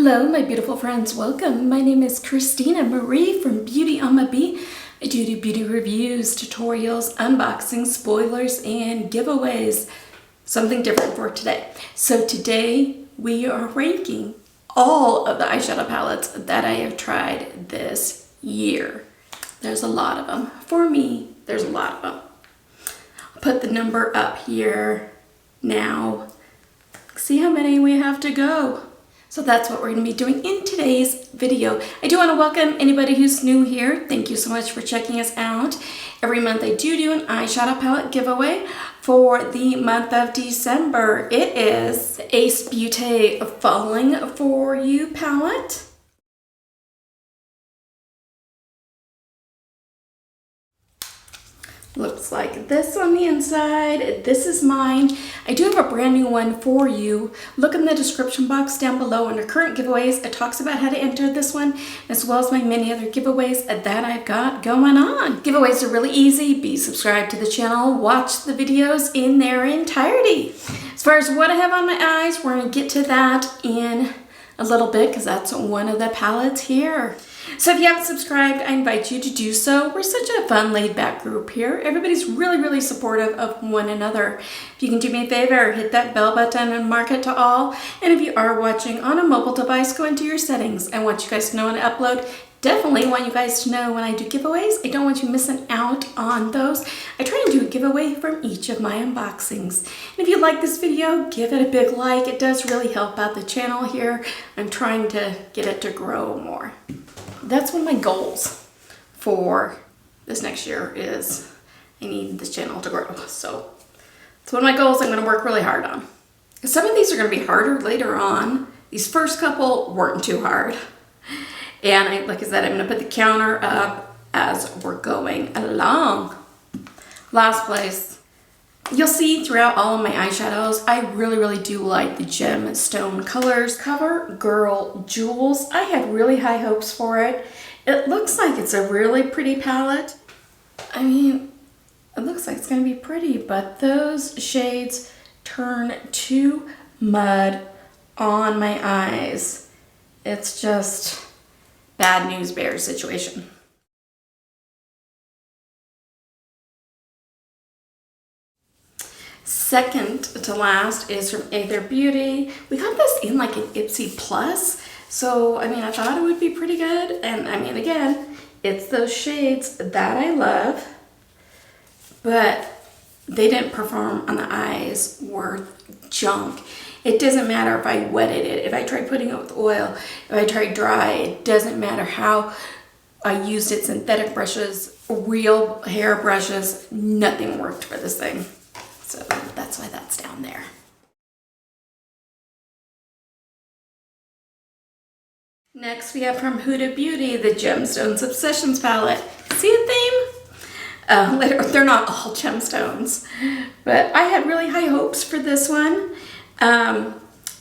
Hello, my beautiful friends. Welcome. My name is Christina Marie from BeautyAmaB. I do beauty reviews, tutorials, unboxings, spoilers, and giveaways. Something different for today. So today we are ranking all of the eyeshadow palettes that I have tried this year. There's a lot of them. For me, there's a lot of them. I'll put the number up here now. See how many we have to go. So that's what we're going to be doing in today's video. I do want to welcome anybody who's new here. Thank you so much for checking us out. Every month I do an eyeshadow palette giveaway for the month of December. It is the Ace Beauty Falling For You palette. Looks like this on the inside. This is mine. I do have a brand new one for you. Look in the description box down below under current giveaways. It talks about how to enter this one, as well as my many other giveaways that I've got going on. Giveaways are really easy. Be subscribed to the channel. Watch the videos in their entirety. As far as what I have on my eyes, we're going to get to that in a little bit because that's one of the palettes here. So if you haven't subscribed, I invite you to do so. We're such a fun, laid-back group here. Everybody's really supportive of one another. If you can do me a favor, hit that bell button and mark it to all. And if you are watching on a mobile device, go into your settings. I want you guys to know when I upload. Definitely want you guys to know when I do giveaways. I don't want you missing out on those. I try and do a giveaway from each of my unboxings. And if you like this video, give it a big like. It does really help out the channel here. I'm trying to get it to grow more. That's one of my goals for this next year is I need this channel to grow. So it's one of my goals I'm going to work really hard on. Some of these are going to be harder later on. These first couple weren't too hard. And like I said, I'm going to put the counter up as we're going along. Last place. You'll see throughout all of my eyeshadows, I really do like the gemstone colors. CoverGirl Jewels. I had really high hopes for it. It looks like it's a really pretty palette. I mean, it looks like it's going to be pretty, but those shades turn to mud on my eyes. It's just bad news bears situation. Second to last is from Aether Beauty. We got this in like an iPsy Plus, so I mean I thought it would be pretty good. And I mean again, it's those shades that I love, but they didn't perform on the eyes worth junk. It doesn't matter if I wetted it, if I tried putting it with oil, if I tried dry, it doesn't matter how I used it, synthetic brushes, real hair brushes, nothing worked for this thing. So that's why that's down there. Next we have from Huda Beauty, the Gemstones Obsessions palette. See a theme? They're not all gemstones, but I had really high hopes for this one.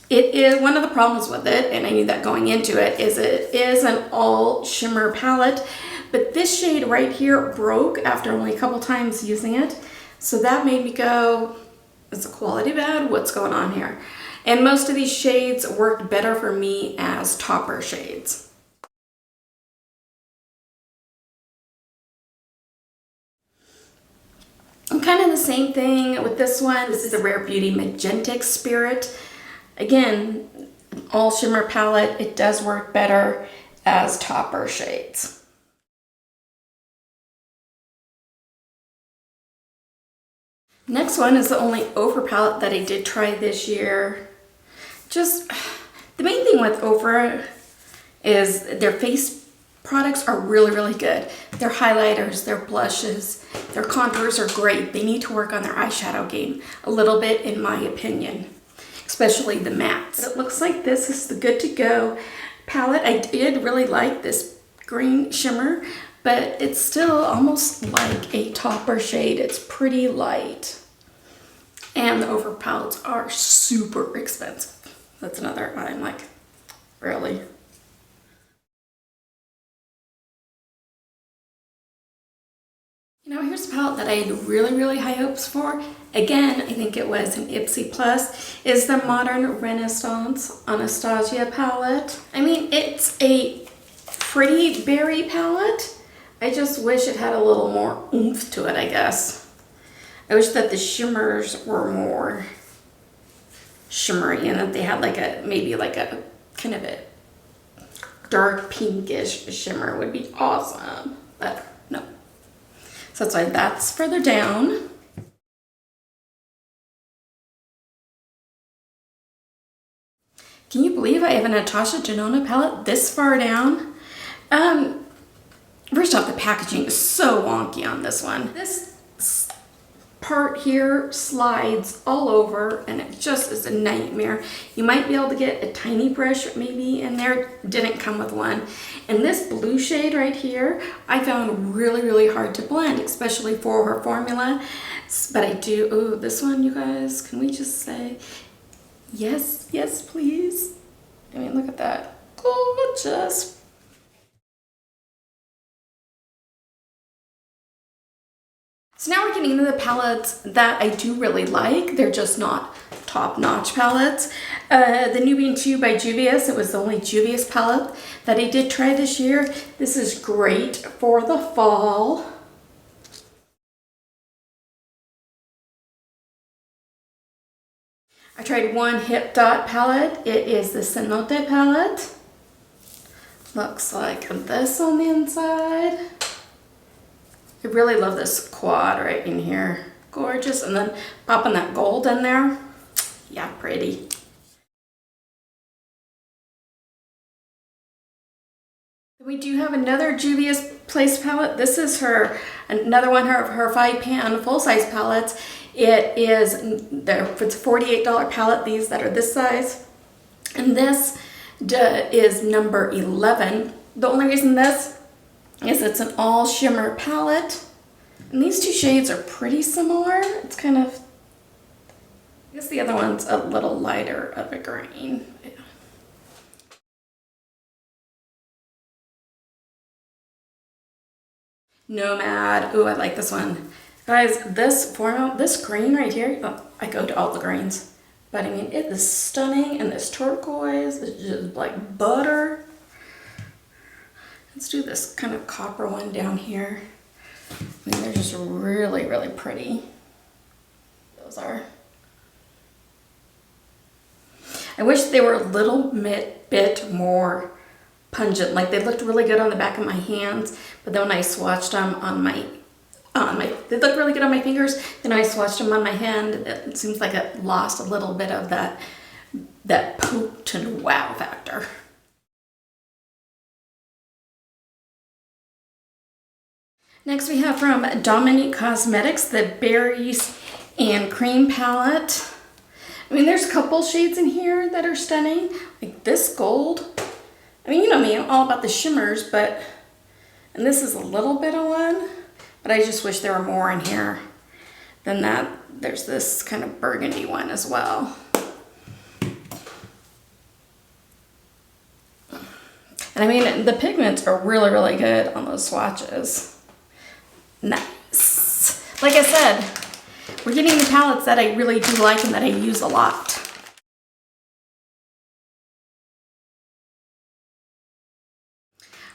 It is one of the problems with it, and I knew that going into it, is it is an all shimmer palette, but this shade right here broke after only a couple times using it. So that made me go, is the quality bad? What's going on here? And most of these shades worked better for me as topper shades. And kind of the same thing with this one. This is the Rare Beauty Magentic Spirit. Again, all shimmer palette. It does work better as topper shades. Next one is the only Ofra palette that I did try this year. Just the main thing with Ofra is their face products are really good. Their highlighters, their blushes, their contours are great. They need to work on their eyeshadow game a little bit, in my opinion, especially the mattes. But it looks like this is the good to go palette. I did really like this green shimmer, but it's still almost like a topper shade. It's pretty light. And the Ofra palettes are super expensive. That's another, I'm like, really? You know, here's a palette that I had really high hopes for. Again, I think it was an iPsy Plus, is the Modern Renaissance Anastasia palette. I mean, it's a pretty berry palette. I just wish it had a little more oomph to it, I guess. I wish that the shimmers were more shimmery and that they had like a, maybe like a kind of a dark pinkish shimmer would be awesome, but no. So that's why that's further down. Can you believe I have a Natasha Denona palette this far down? First off, the packaging is so wonky on this one. This part here slides all over and it just is a nightmare. You might be able to get a tiny brush maybe in there. Didn't come with one. And this blue shade right here, I found really hard to blend, especially for her formula. But I do, oh, this one, you guys, can we just say, yes, please. I mean, look at that, gorgeous. So now we're getting into the palettes that I do really like. They're just not top-notch palettes. The Nubian Two by Juvias, it was the only Juvias palette that I did try this year. This is great for the fall. I tried one Hip Dot palette. It is the Cenote palette. Looks like this on the inside. I really love this quad right in here. Gorgeous. And then popping that gold in there. Yeah, pretty. We do have another Juvia's Place palette. This is her, another one of her 5-pan full-size palettes. It is, it's a $48 palette, these that are this size. And this is number 11. The only reason this is it's an all shimmer palette. And these two shades are pretty similar. It's kind of, I guess the other one's a little lighter of a green. Yeah. Nomad. Ooh, I like this one. Guys, this formula, this green right here, oh, I go to all the greens. But I mean, it is stunning, and this turquoise is just like butter. Let's do this kind of copper one down here. I mean, they're just really pretty. Those are. I wish they were a little bit more pungent. Like they looked really good on the back of my hands, but then when I swatched them on my, they looked really good on my fingers. Then I swatched them on my hand. It seems like it lost a little bit of that potent wow factor. Next we have from Dominique Cosmetics, the Berries and Cream palette. I mean, there's a couple shades in here that are stunning. Like this gold. I mean, you know me, I'm all about the shimmers, but, and this is a little bit of one, but I just wish there were more in here than that. There's this kind of burgundy one as well. And I mean, the pigments are really good on those swatches. Nice. Like I said, we're getting the palettes that I really do like and that I use a lot.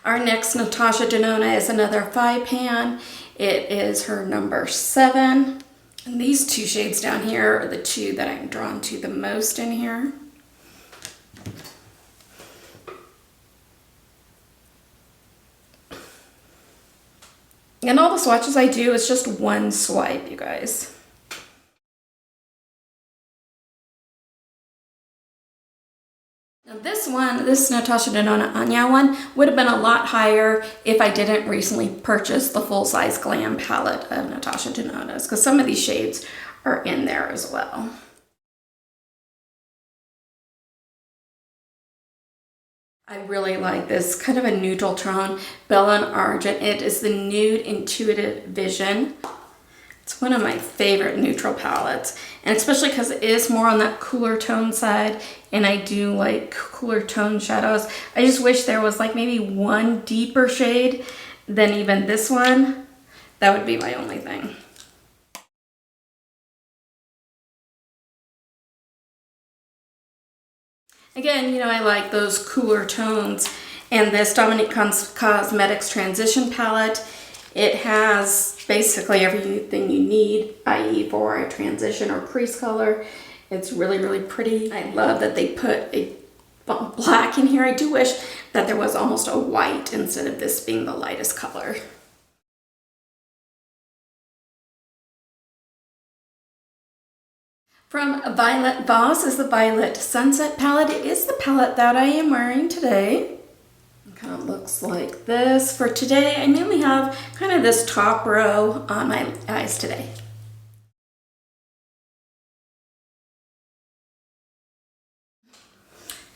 Our next Natasha Denona is another 5-pan. It is her number 7. And these two shades down here are the two that I'm drawn to the most in here. And all the swatches I do is just one swipe, you guys. Now this one, this Natasha Denona Anya one, would have been a lot higher if I didn't recently purchase the full-size Glam palette of Natasha Denona's, because some of these shades are in there as well. I really like this kind of a neutral tone, Bella and Argent. It is the Nude Intuitive Vision. It's one of my favorite neutral palettes, and especially because it is more on that cooler tone side, and I do like cooler tone shadows. I just wish there was like maybe one deeper shade than even this one, That would be my only thing. Again, you know, I like those cooler tones. And this Dominique Cosmetics Transition Palette, it has basically everything you need, i.e. for a transition or crease color. It's really, really pretty. I love that they put a black in here. I do wish that there was almost a white instead of this being the lightest color. From Violet Voss is the Violet Sunset palette. It is the palette that I am wearing today. It kind of looks like this. For today, I mainly have kind of this top row on my eyes today.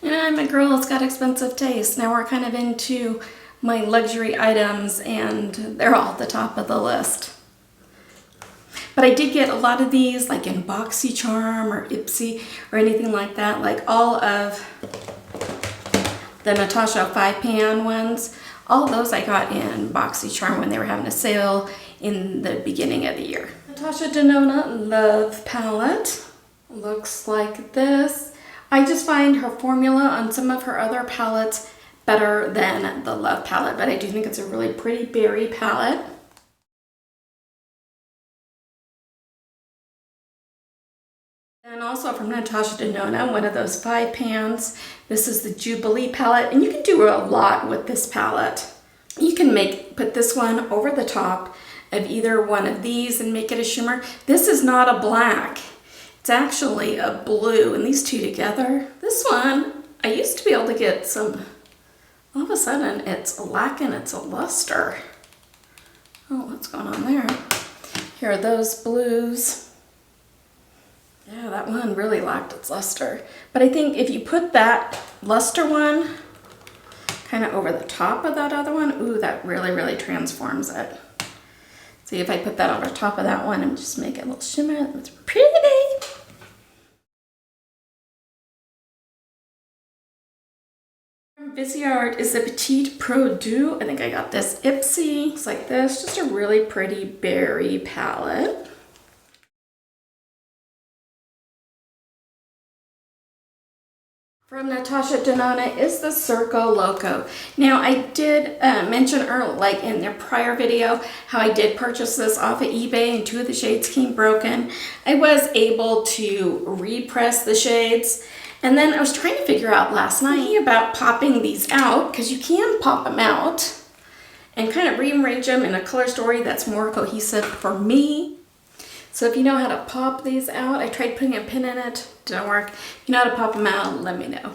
And I'm a girl that's got expensive taste. Now we're kind of into my luxury items, and they're all at the top of the list. But I did get a lot of these, like in BoxyCharm or iPsy or anything like that. Like all of the Natasha 5-pan ones, all of those I got in BoxyCharm when they were having a sale in the beginning of the year. Natasha Denona Love Palette looks like this. I just find her formula on some of her other palettes better than the Love palette, but I do think it's a really pretty berry palette. And also from Natasha Denona, one of those 5-pans. This is the Jubilee palette, and you can do a lot with this palette. You can put this one over the top of either one of these and make it a shimmer. This is not a black. It's actually a blue, and these two together. This one, I used to be able to get some, all of a sudden it's lacking its luster. Oh, what's going on there? Here are those blues. Yeah, that one really lacked its luster. But I think if you put that luster one kind of over the top of that other one, ooh, that really, really transforms it. See, if I put that over top of that one and just make it a little shimmer, it's pretty. From Viseart is the Petite Produit. I think I got this iPsy. It's like this, just a really pretty berry palette. From Natasha Denona is the Circo Loco. Now I did mention earlier, like in their prior video, how I did purchase this off of eBay and 2 of the shades came broken. I was able to repress the shades, and then I was trying to figure out last night about popping these out, because you can pop them out and kind of rearrange them in a color story that's more cohesive for me. So if you know how to pop these out, I tried putting a pin in it, didn't work. If you know how to pop them out, let me know.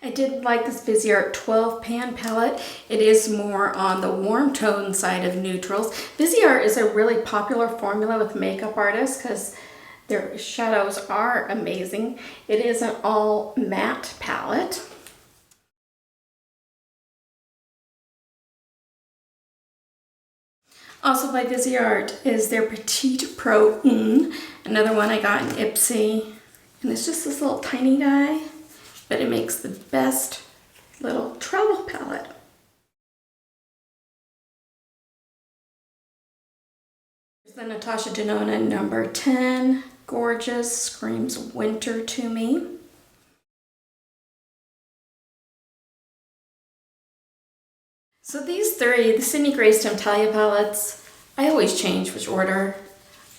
I did like this Viseart 12-pan palette. It is more on the warm tone side of neutrals. Viseart is a really popular formula with makeup artists because their shadows are amazing. It is an all matte palette. Also by Viseart is their Petite Pro Un, another one I got in iPsy. And it's just this little tiny guy, but it makes the best little travel palette. Here's the Natasha Denona number 10. Gorgeous, screams winter to me. So these 3, the Sydney Grace Temptalia palettes, I always change which order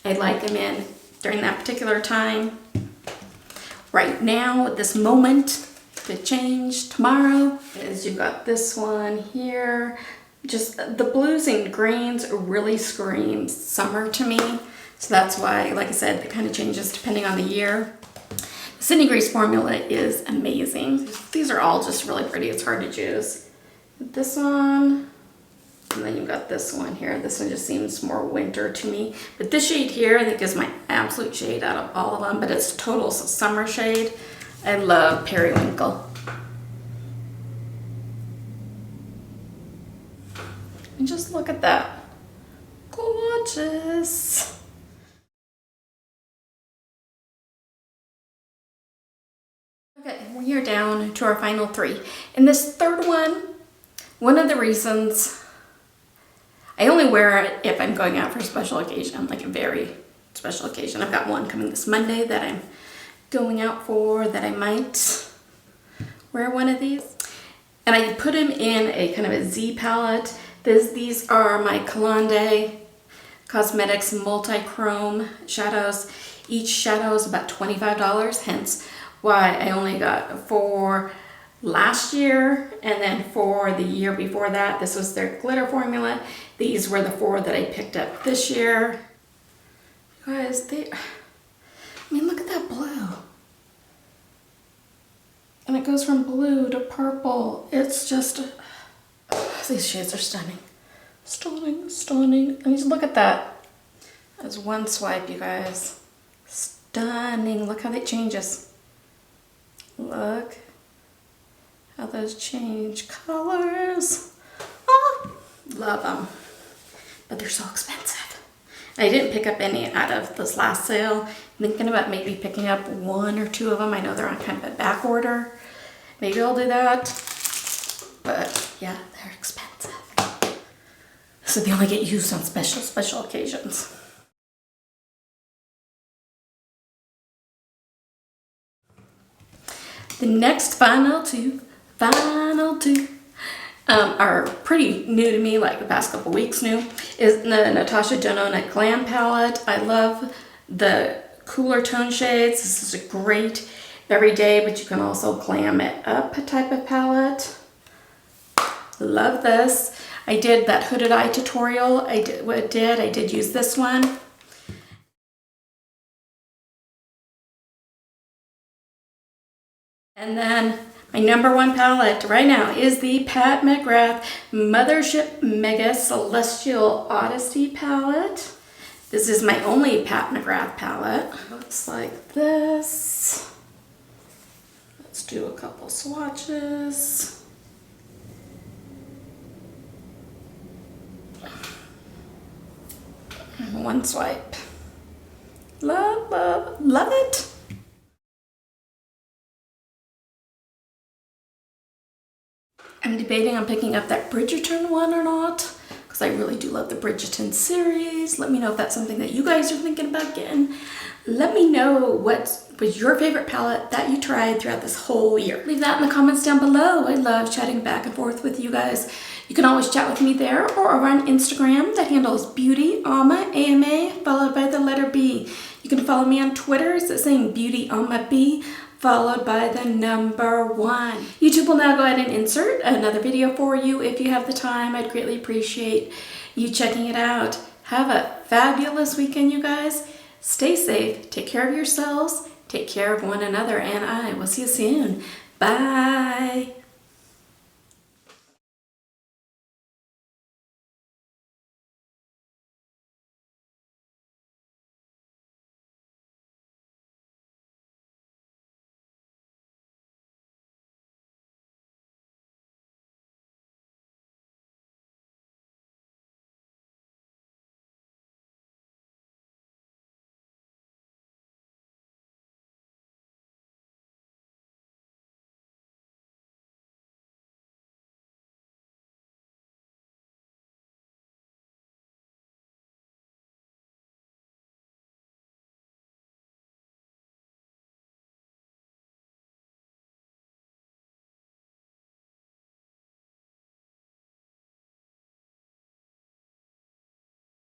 I like them in during that particular time. Right now, at this moment, to change tomorrow, is you've got this one here. Just the blues and greens really scream summer to me. So that's why, like I said, it kind of changes depending on the year. The Sydney Grace formula is amazing. These are all just really pretty. It's hard to choose. This one, and then you've got this one here. This one just seems more winter to me. But this shade here, I think is my absolute shade out of all of them, but it's total summer shade. I love Periwinkle. And just look at that. Gorgeous. Okay, we are down to our final 3. And this third one of the reasons I only wear it if I'm going out for a special occasion, like a very special occasion. I've got one coming this Monday that I'm going out for that I might wear one of these. And I put them in a kind of a Z palette. These are my Kalande Cosmetics multi-chrome shadows. Each shadow is about $25, hence why I only got 4 last year, and then for the year before that, this was their glitter formula. These were the 4 that I picked up this year. You guys, I mean, look at that blue. And it goes from blue to purple. It's just, these shades are stunning. Stunning, stunning. I mean, just look at that. That's one swipe, you guys. Stunning. Look how that changes. Look how those change colors. Oh, love them. But they're so expensive. I didn't pick up any out of this last sale. I'm thinking about maybe picking up 1 or 2 of them. I know they're on kind of a back order. Maybe I'll do that. But yeah, they're expensive. So they only get used on special occasions. The next final two are pretty new to me, like the past couple weeks new, is the Natasha Denona Glam palette. I love the cooler tone shades. This is a great everyday, but you can also glam it up type of palette. Love this. I did that hooded eye tutorial. I did use this one. And then my number 1 palette right now is the Pat McGrath Mothership Mega Celestial Odyssey palette. This is my only Pat McGrath palette. Looks like this. Let's do a couple swatches. One swipe. Love, love, love it. I'm debating on picking up that Bridgerton one or not, because I really do love the Bridgerton series. Let me know if that's something that you guys are thinking about getting. Let me know what was your favorite palette that you tried throughout this whole year. Leave that in the comments down below. I love chatting back and forth with you guys. You can always chat with me there or over on Instagram. That handle is BeautyAmaB, followed by the letter B. You can follow me on Twitter. It's the same, BeautyAmaB, followed by the number 1. YouTube will now go ahead and insert another video for you if you have the time. I'd greatly appreciate you checking it out. Have a fabulous weekend, you guys. Stay safe, take care of yourselves, take care of one another, and I will see you soon. Bye.